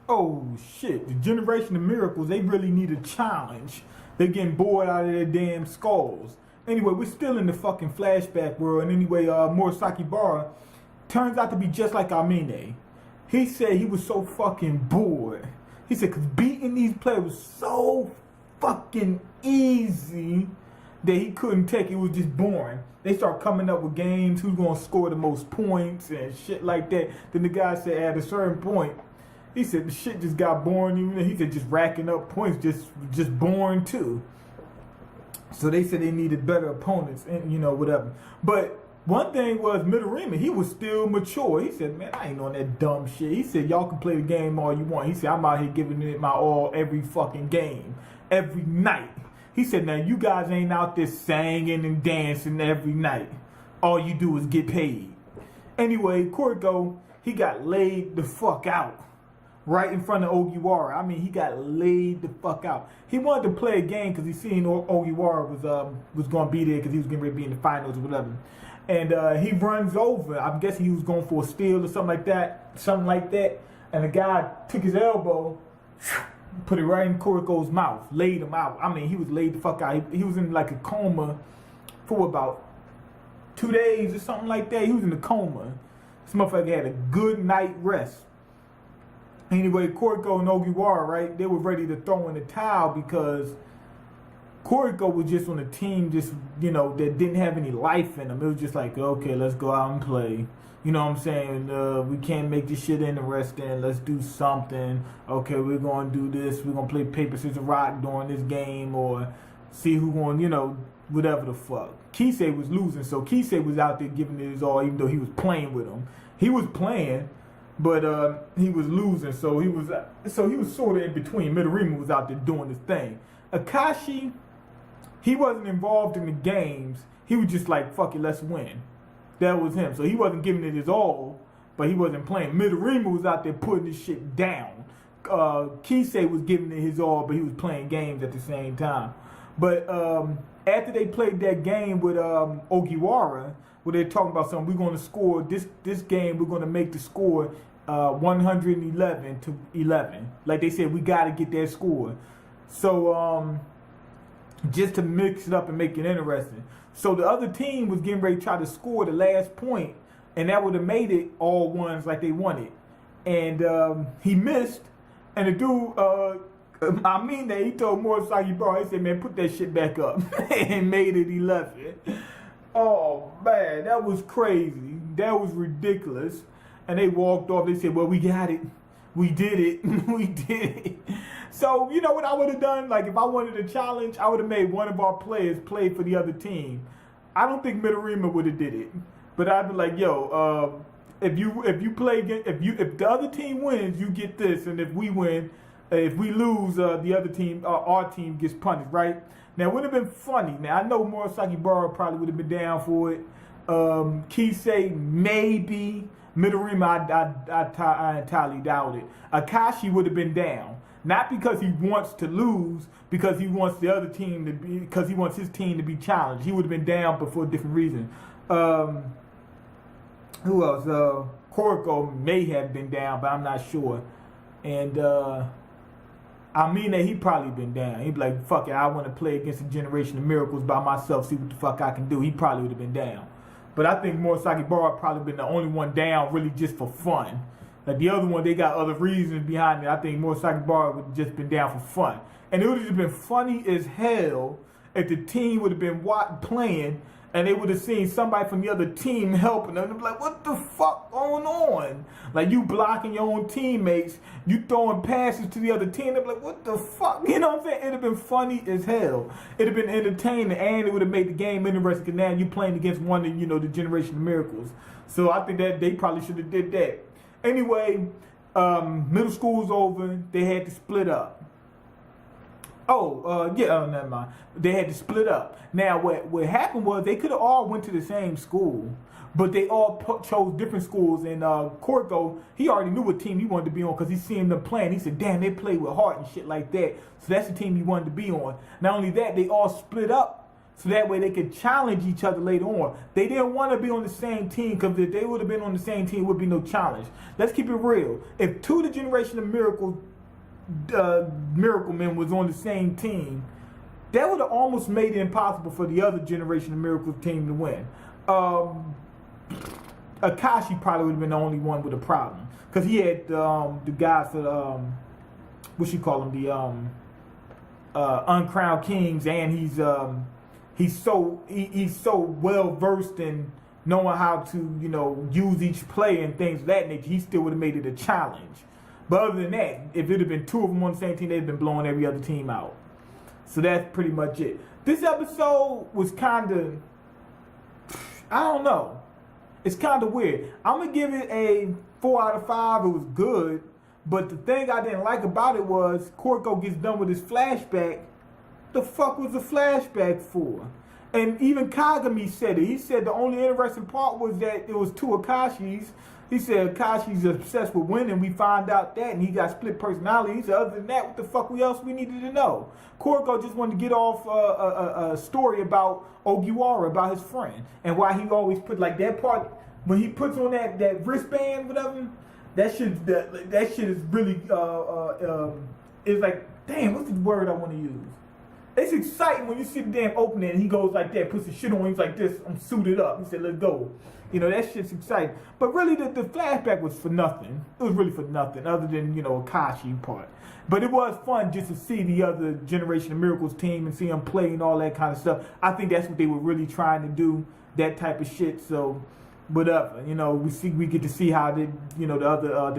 Oh shit, the generation of miracles, they really need a challenge. They're getting bored out of their damn skulls. Anyway, we're still in the fucking flashback world, and anyway, Murasaki Bara turns out to be just like Amine. He said he was so fucking bored. He said, because beating these players was so fucking easy that he couldn't take it. It was just boring. They start coming up with games, who's going to score the most points and shit like that. Then the guy said at a certain point, he said the shit just got boring. He said just racking up points, just boring too. So they said they needed better opponents and, whatever. But one thing was Midorima, he was still mature. He said, man, I ain't on that dumb shit. He said, y'all can play the game all you want. He said, I'm out here giving it my all every fucking game, every night. He said, now you guys ain't out there singing and dancing every night. All you do is get paid. Anyway, Kuroko, he got laid the fuck out. Right in front of Ogiwara. I mean, he got laid the fuck out. He wanted to play a game because he seen Ogiwara was going to be there because he was getting ready to be in the finals or whatever. And he runs over. I'm guessing he was going for a steal or something like that. And the guy took his elbow, put it right in Kuroko's mouth, laid him out. I mean, he was laid the fuck out. He was in like a coma for about 2 days or something like that. He was in a coma. This motherfucker had a good night rest. Anyway, Kuroko and Ogiwara, right, they were ready to throw in the towel because Kuroko was just on a team that didn't have any life in them. It was just like, okay, let's go out and play. You know what I'm saying? We can't make this shit interesting. Let's do something. Okay, we're going to do this. We're going to play paper, scissors, rock during this game or see who going, whatever the fuck. Kisei was losing, so Kisei was out there giving it his all even though he was playing with him. He was playing, but he was losing, so he was sort of in between. Midorima was out there doing his thing. Akashi, he wasn't involved in the games. He was just like, fuck it, let's win. That was him. So he wasn't giving it his all, but he wasn't playing. Midorima was out there putting his shit down. Kisei was giving it his all, but he was playing games at the same time. But after they played that game with Ogiwara, where they're talking about something, we're going to score this game, we're going to make the score 111 to 11. Like they said, we got to get that score. So just to mix it up and make it interesting. So the other team was getting ready to try to score the last point, and that would have made it all ones like they wanted. And he missed, and the dude, he told Murasaki Bara, he said, man, put that shit back up, and made it 11. Oh, man, that was crazy. That was ridiculous. And they walked off. They said, well, we got it. We did it. We did it. So, you know what I would have done? Like, if I wanted a challenge, I would have made one of our players play for the other team. I don't think Midorima would have did it. But I'd be like, yo, if you play against, if the other team wins, you get this. And if we win, if we lose, the other team, our team gets punished, right? Now, it would have been funny. Now, I know Murasaki Bara probably would have been down for it. Kisei, maybe. Midorima, I entirely doubt it. Akashi would have been down. Not because he wants to lose, because he wants the other team to be, because he wants his team to be challenged. He would have been down, but for a different reason. Who else? Kuroko may have been down, but I'm not sure. And I mean that he probably been down. He'd be like, fuck it, I want to play against a generation of miracles by myself, see what the fuck I can do. He probably would have been down. But I think Murasaki Bara probably been the only one down really just for fun. Like the other one, they got other reasons behind it. I think Murasaki Bara would have just been down for fun. And it would have just been funny as hell if the team would have been playing and they would have seen somebody from the other team helping them. They'd be like, what the fuck going on? Like you blocking your own teammates, you throwing passes to the other team. They'd be like, what the fuck? You know what I'm saying? It'd have been funny as hell. It'd have been entertaining, and it would have made the game interesting because now you playing against one of, the generation of miracles. So I think that they probably should have did that. Anyway, middle school's over. They had to split up. Never mind. They had to split up. Now, what happened was they could have all went to the same school, but they all chose different schools. And Kuroko, he already knew what team he wanted to be on because he seen them playing. He said, damn, they play with heart and shit like that. So that's the team he wanted to be on. Not only that, they all split up So that way they could challenge each other later on. They didn't want to be on the same team because if they would have been on the same team, it would be no challenge. Let's keep it real. If two of the Generation of Miracle Men was on the same team, that would have almost made it impossible for the other Generation of Miracles team to win. Akashi probably would have been the only one with a problem because he had the guys that what you call them, the Uncrowned Kings, and he's so well versed in knowing how to use each play and things of that nature. He still would have made it a challenge. But other than that, if it had been two of them on the same team, they'd have been blowing every other team out. So that's pretty much it. This episode was kind of, I don't know. It's kind of weird. I'm going to give it a 4 out of 5. It was good. But the thing I didn't like about it was Kuroko gets done with his flashback. The fuck was the flashback for? And even Kagami said it. He said the only interesting part was that it was two Akashis. He said Akashi's obsessed with winning. We find out that, and he got split personality. He said, other than that, what the fuck else we needed to know? Kuroko just wanted to get off a story about Ogiwara, about his friend, and why he always put like that part when he puts on that wristband, whatever. That shit is really it's like, damn, what's the word I want to use? It's exciting when you see the damn opening and he goes like that, puts his shit on, he's like this, I'm suited up. He said, let's go. That shit's exciting. But really, the flashback was for nothing. It was really for nothing, other than, Akashi part. But it was fun just to see the other Generation of Miracles team and see them play and all that kind of stuff. I think that's what they were really trying to do, that type of shit. So, whatever. We get to see how the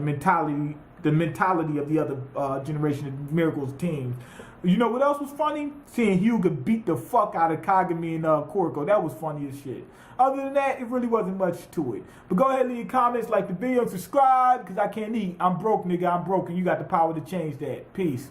mentality of the other Generation of Miracles team. You know what else was funny? Seeing Hyuga beat the fuck out of Kagami and Kuroko. That was funny as shit. Other than that, it really wasn't much to it. But go ahead and leave your comments, like the video, and subscribe, because I can't eat. I'm broke, nigga. I'm broke, and you got the power to change that. Peace.